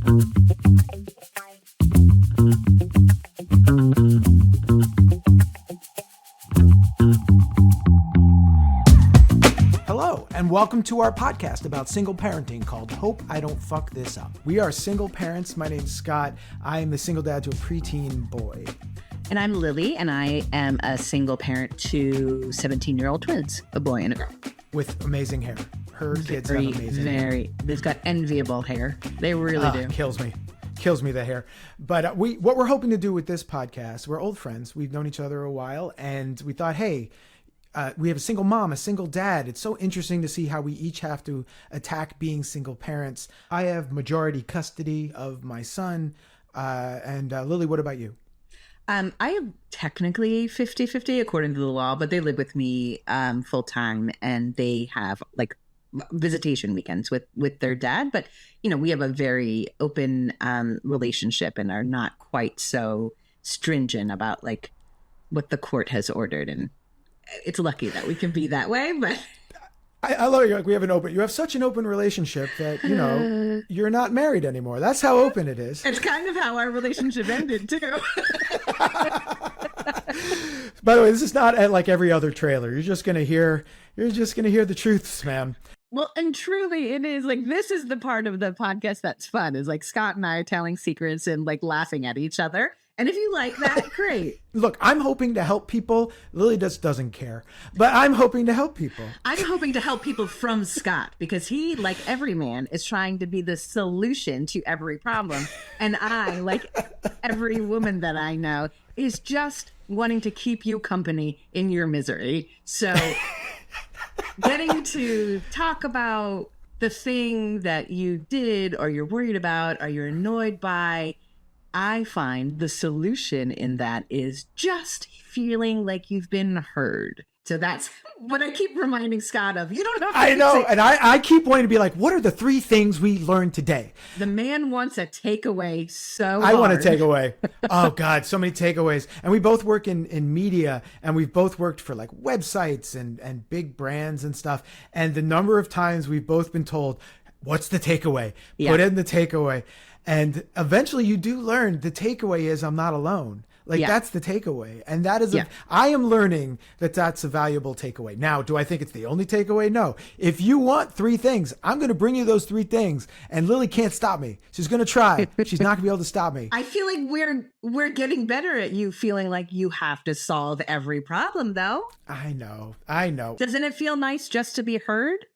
Hello, and welcome to our podcast about single parenting called Hope I Don't Fuck This Up. We are single parents. My name's Scott. I am the single dad to a preteen boy. And I'm Lily, and I am a single parent to 17-year-old twins, a boy and a girl. With amazing hair. Her kids have amazing hair. They've got enviable hair. They really do. Kills me the hair. But what we're hoping to do with this podcast, we're old friends. We've known each other a while, and we thought, hey, we have a single mom, a single dad. It's so interesting to see how we each have to attack being single parents. I have majority custody of my son. And Lily, what about you? I am technically 50-50 according to the law, but they live with me full time, and they have like visitation weekends with their dad. But, you know, we have a very open relationship and are not quite so stringent about like what the court has ordered. And it's lucky that we can be that way, but I love it. We have you have such an open relationship that, you know, you're not married anymore. That's how open it is. It's kind of how our relationship ended too. By the way, this is not like every other trailer. You're just going to hear the truths, man. Well, and truly it is like, this is the part of the podcast that's fun, is like Scott and I are telling secrets and like laughing at each other. And if you like that, great. Look, I'm hoping to help people. Lily just doesn't care, but I'm hoping to help people. I'm hoping to help people from Scott, because he, like every man, is trying to be the solution to every problem. And I, like every woman that I know, is just wanting to keep you company in your misery. So getting to talk about the thing that you did or you're worried about or you're annoyed by, I find the solution in that is just feeling like you've been heard. So that's what I keep reminding Scott of. You don't know. I know. And I keep wanting to be like, what are the 3 things we learned today? The man wants a takeaway so I hard. want a takeaway. Oh, God, so many takeaways. And we both work in media, and we've both worked for like websites and big brands and stuff. And the number of times we've both been told, what's the takeaway? Yeah. Put in the takeaway. And eventually you do learn the takeaway is I'm not alone. Like, that's the takeaway. And that is, I am learning that that's a valuable takeaway. Now, do I think it's the only takeaway? No. If you want 3 things, I'm going to bring you those 3 things. And Lily can't stop me. She's going to try. She's not going to be able to stop me. I feel like we're getting better at you feeling like you have to solve every problem, though. I know. Doesn't it feel nice just to be heard?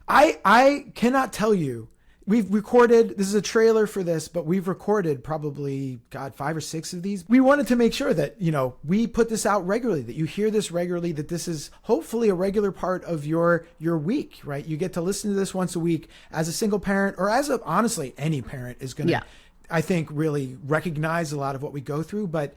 I cannot tell you. We've recorded, this is a trailer for this, but we've recorded probably, 5 or 6 of these. We wanted to make sure that, you know, we put this out regularly, that you hear this regularly, that this is hopefully a regular part of your week, right? You get to listen to this once a week as a single parent, or honestly, any parent is going to, I think, really recognize a lot of what we go through. But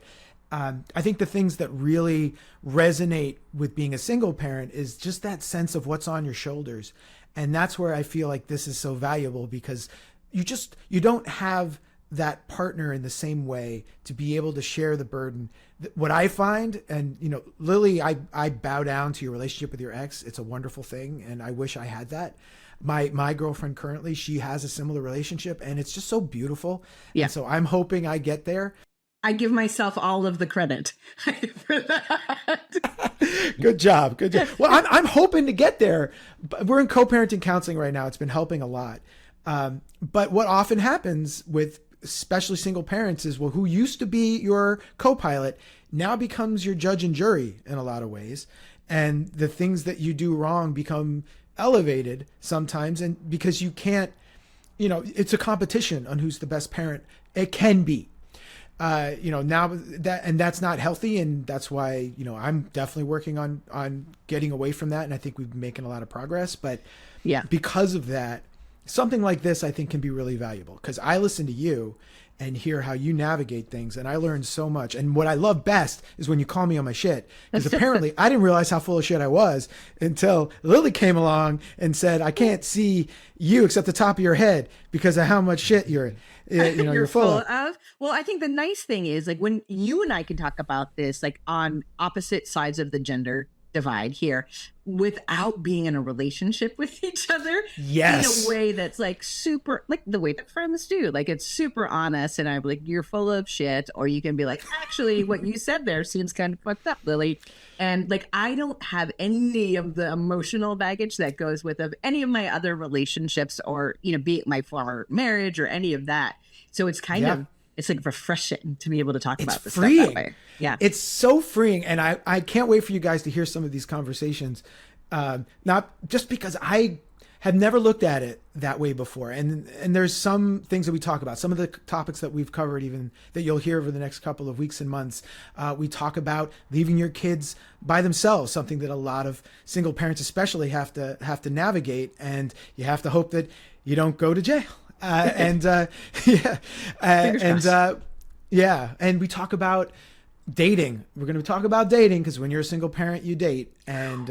I think the things that really resonate with being a single parent is just that sense of what's on your shoulders. And that's where I feel like this is so valuable, because you don't have that partner in the same way to be able to share the burden. What I find, and, you know, Lily, I bow down to your relationship with your ex. It's a wonderful thing. And I wish I had that. My girlfriend currently, she has a similar relationship, and it's just so beautiful. Yeah. And so I'm hoping I get there. I give myself all of the credit for that. Good job. Well, I'm hoping to get there. We're in co-parenting counseling right now. It's been helping a lot. But what often happens with especially single parents is, well, who used to be your co-pilot now becomes your judge and jury in a lot of ways. And the things that you do wrong become elevated sometimes. And because you can't, you know, it's a competition on who's the best parent. It can be. Now that's not healthy. And that's why, you know, I'm definitely working on getting away from that. And I think we've been making a lot of progress, but because of that, something like this, I think, can be really valuable, because I listen to you and hear how you navigate things. And I learned so much. And what I love best is when you call me on my shit, because apparently I didn't realize how full of shit I was until Lily came along and said, I can't see you except the top of your head because of how much shit you're full of. Well, I think the nice thing is, like, when you and I can talk about this, like, on opposite sides of the gender divide here without being in a relationship with each other. Yes. In a way that's like super, like the way that friends do. Like it's super honest. And I'm like, you're full of shit. Or you can be like, actually, what you said there seems kind of fucked up, Lily. And like, I don't have any of the emotional baggage that goes with of any of my other relationships or, you know, be it my former marriage or any of that. So it's kind of, it's like refreshing to be able to talk about this freeing. stuff that way. Yeah. It's so freeing. And I can't wait for you guys to hear some of these conversations. Not just because I have never looked at it that way before. And there's some things that we talk about, some of the topics that we've covered, even that you'll hear over the next couple of weeks and months. We talk about leaving your kids by themselves, something that a lot of single parents especially have to navigate. And you have to hope that you don't go to jail. And we talk about dating. We're going to talk about dating because when you're a single parent, you date. And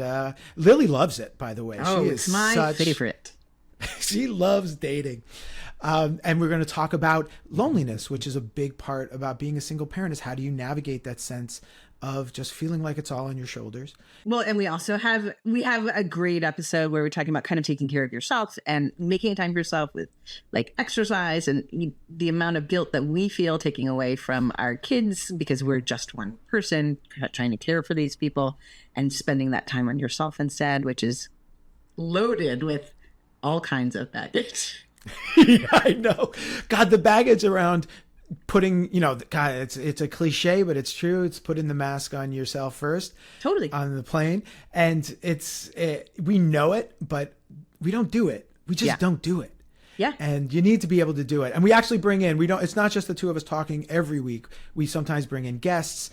Lily loves it, by the way. Oh, it's my favorite. She loves dating. And we're going to talk about loneliness, which is a big part about being a single parent, is how do you navigate that sense of just feeling like it's all on your shoulders. Well, and we also have a great episode where we're talking about kind of taking care of yourself and making time for yourself with like exercise and the amount of guilt that we feel taking away from our kids because we're just one person trying to care for these people and spending that time on yourself instead, which is loaded with all kinds of baggage. Yeah, I know. God, the baggage around putting, God, it's a cliche, but it's true. It's putting the mask on yourself first. Totally. On the plane. And we know it, but we don't do it. We just don't do it. Yeah. And you need to be able to do it. And we actually bring in, it's not just the two of us talking every week. We sometimes bring in guests.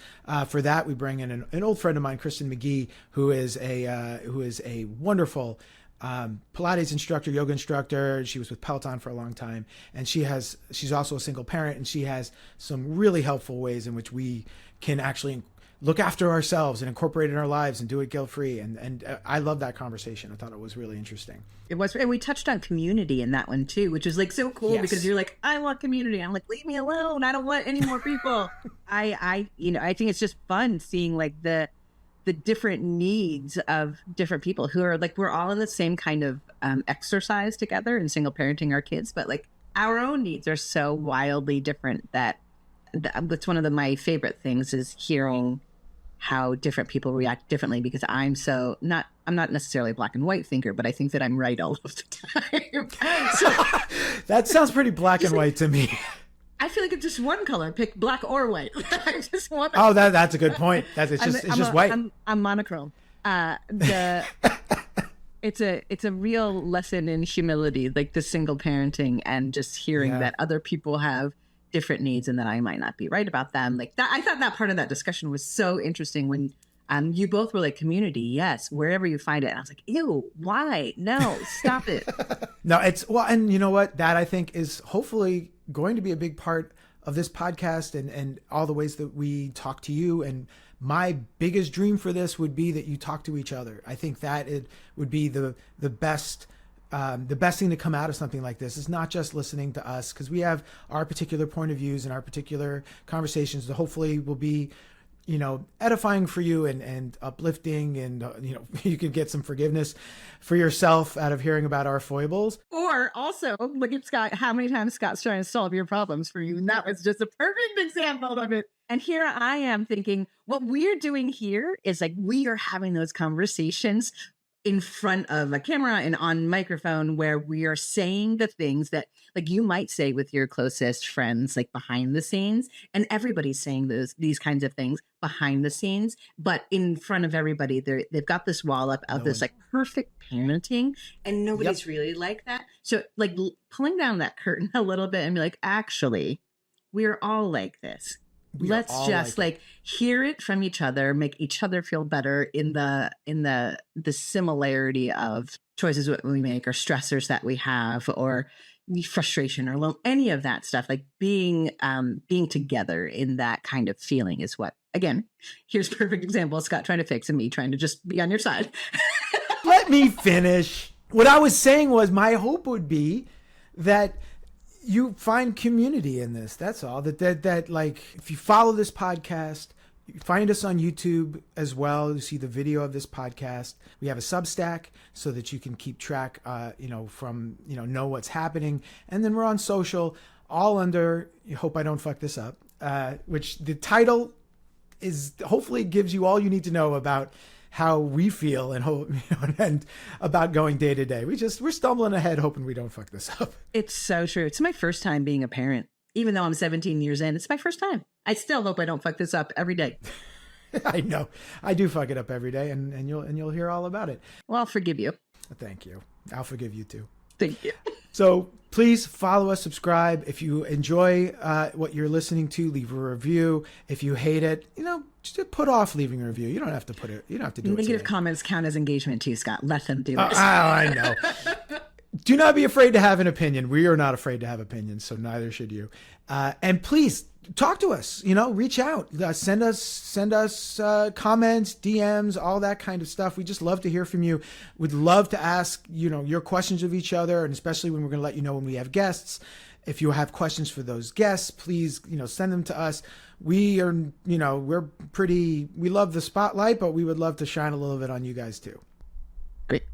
For that, we bring in an old friend of mine, Kristen McGee, who is a wonderful Pilates instructor, yoga instructor. She was with Peloton for a long time, and she's also a single parent, and she has some really helpful ways in which we can actually look after ourselves and incorporate it in our lives and do it guilt-free. And I love that conversation. I thought it was really interesting. It was, and we touched on community in that one too, which is like so cool because you're like, I want community. I'm like, leave me alone. I don't want any more people. I think it's just fun seeing like the different needs of different people who are like, we're all in the same kind of exercise together and single parenting our kids, but like our own needs are so wildly different that that's one of my favorite things is hearing how different people react differently because I'm not necessarily a black and white thinker, but I think that I'm right all of the time. So, that sounds pretty black and white to me. I feel like it's just one color. Pick black or white. I just want. Oh, that's a good point. It's just white. I'm monochrome. It's a real lesson in humility, like the single parenting and just hearing that other people have different needs and that I might not be right about them. Like that, I thought that part of that discussion was so interesting when you both were like, community, yes, wherever you find it. And I was like, ew, why? No, stop it. No, and you know what? That I think is hopefully going to be a big part of this podcast and all the ways that we talk to you. And my biggest dream for this would be that you talk to each other. I think that it would be the best thing to come out of something like this is not just listening to us, because we have our particular point of views and our particular conversations that hopefully will be, edifying for you and uplifting, and you can get some forgiveness for yourself out of hearing about our foibles. Or also look at Scott, how many times Scott's trying to solve your problems for you. And that was just a perfect example of it. And here I am thinking, what we're doing here is like, we are having those conversations in front of a camera and on microphone where we are saying the things that like you might say with your closest friends, like behind the scenes, and everybody's saying these kinds of things behind the scenes, but in front of everybody, they've got this wall up of this like perfect parenting, and nobody's really like that. So like pulling down that curtain a little bit and be like, actually, we're all like this. Let's just like hear it from each other, make each other feel better in the similarity of choices that we make or stressors that we have or frustration or any of that stuff. Like being together in that kind of feeling is what, again, here's a perfect example of Scott trying to fix and me trying to just be on your side. Let me finish. What I was saying was my hope would be that you find community in this. That's all. That like if you follow this podcast, Find us on YouTube as well. You see the video of this podcast. We have a Substack so that you can keep track, know what's happening. And then we're on social, all under, hope I don't fuck this up, which the title is hopefully gives you all you need to know about how we feel and about going day to day. We're stumbling ahead, hoping we don't fuck this up. It's so true. It's my first time being a parent. Even though I'm 17 years in, it's my first time. I still hope I don't fuck this up every day. I know. I do fuck it up every day, and you'll hear all about it. Well, I'll forgive you. Thank you. I'll forgive you too. Thank you. So please follow us, subscribe. If you enjoy what you're listening to, leave a review. If you hate it, just put off leaving a review. You don't have to put it. You don't have to do it. Negative comments count as engagement too, Scott. Let them do it. I know. Do not be afraid to have an opinion. We are not afraid to have opinions, so neither should you. And please talk to us. Reach out. Send us comments, DMs, all that kind of stuff. We just love to hear from you. We'd love to ask your questions of each other, and especially when we're going to let you know when we have guests. If you have questions for those guests, please send them to us. We are we love the spotlight, but we would love to shine a little bit on you guys too. Great.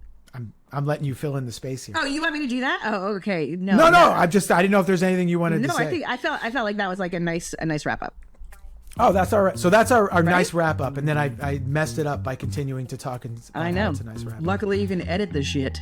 I'm letting you fill in the space here. Oh, you want me to do that? Oh, okay. No. I didn't know if there's anything you wanted to say. I felt like that was like a nice wrap up. Oh, that's all right. So that's our right? Nice wrap up, and then I messed it up by continuing to talk. And I know. It's a nice wrap up. Luckily, you can edit the shit.